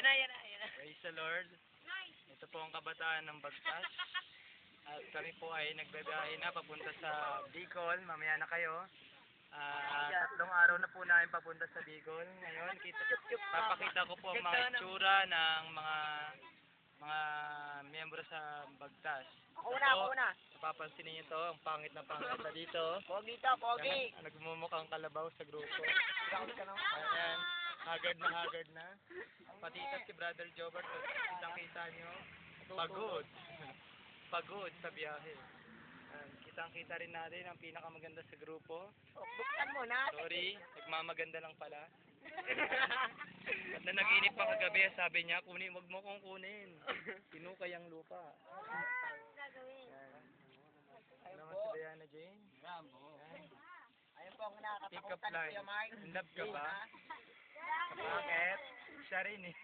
Yan na, yan na, yan na. Praise the Lord. Ito po ang kabataan ng Bagtas. At kami po ay nagbabiyahe na papunta sa Bicol. Mamaya na kayo. Tatlong araw na po namin papunta sa Bicol. Ngayon, papakita ko po ang mga itsura ng mga miyembro sa Bagtas. Ako na. Napapansin niyo to, ang pangit na dito. Pogi to, pogi. Yan, nagmumukhang kalabaw sa grupo. Ayan, haggard na. Patitas si Brother Jobert, kitang-kita nyo, pagod sa biyahe. Kitang-kita rin natin ang pinakamaganda sa grupo. Buksan mo na. Sorry, nagmamaganda lang pala. At na nag-inip pa kagabi, sabi niya, wag mo kong kunin. Tinukay ang lupa. Ano naman si Diana Jane? Ayun po ang Pick up nakakatakutan line. Kuya Mark. In love ka ba? Bakit? Siya rin eh.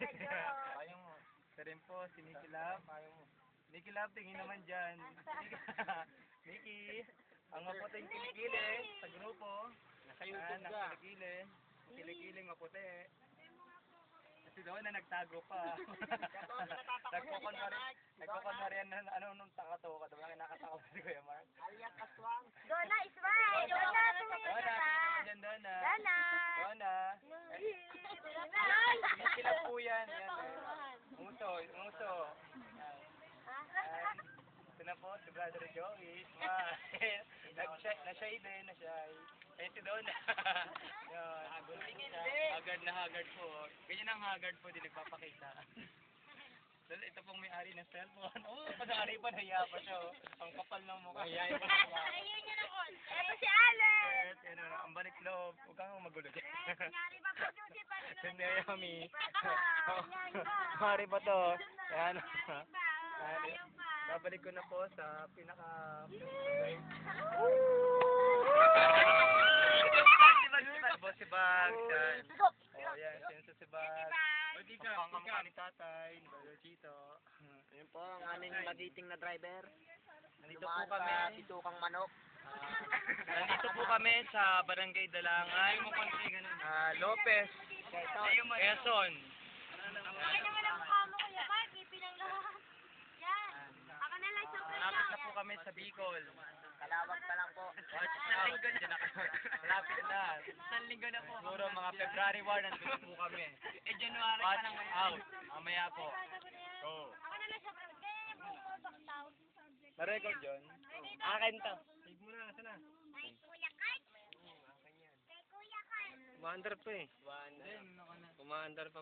Siya rin po, si Nicky Love. Nicky Love, tingin naman dyan. Nicky, ang maputing kilikili sa grupo. Nasa YouTube ka. Kilikili, maputi. Kasi doon na nagtago pa. Nagkukunwari na nung takato ka. Diba nakatawa si Kuya Mark? Alias Aswang. Dona, smile! Dona, tumingin ka! Dona. Dona! Dona. Ay! Nicky Love po yan. Umuso. Ito na po, si Brother Joey. Na-shy din. Ayun si Donna. Haggard po. Ganyan ang haggard po, di nagpapakita. Ito pong may-ari ng cellphone. Pag-ari pa, nahiya pa siya. Ang kapal ng mukha. Ayun niya na kon. Ito si Alex! Ang balik loob. Huwag kang magulo dyan. Kunyari ba pa Josie pa? Hindi, Yami. Mari pa to. Yan. Ayaw pa. Babalik ko na po sa pinaka... Si Bag. Yan, senso si Bag. Ang kamukha ni Tatay, ni Brother Chito. Ayun po ang aming magiting na driver. Nandito po kami. Bitukang manok. Nandito po kami sa Barangay Dalangay. Lopez. Quezon. Ay naman ang mukha mo Kuya Mark, ipinanggahan. Yan. Ako na lang sa Malapit na po kami sa Bicol. Kalawag pa lang po. Malapit na. Isang linggo na po. Siguro mga February 1 nandito po kami. January Watch out. Mamaya po. Go. Ako na lang sa Kaya niya po baktaw. Na-record yun? Akin to. Save mo na. Sana? Ay, Kuya Kart. Kay Kuya Kart. Umaandar pa eh. Umaandar pa.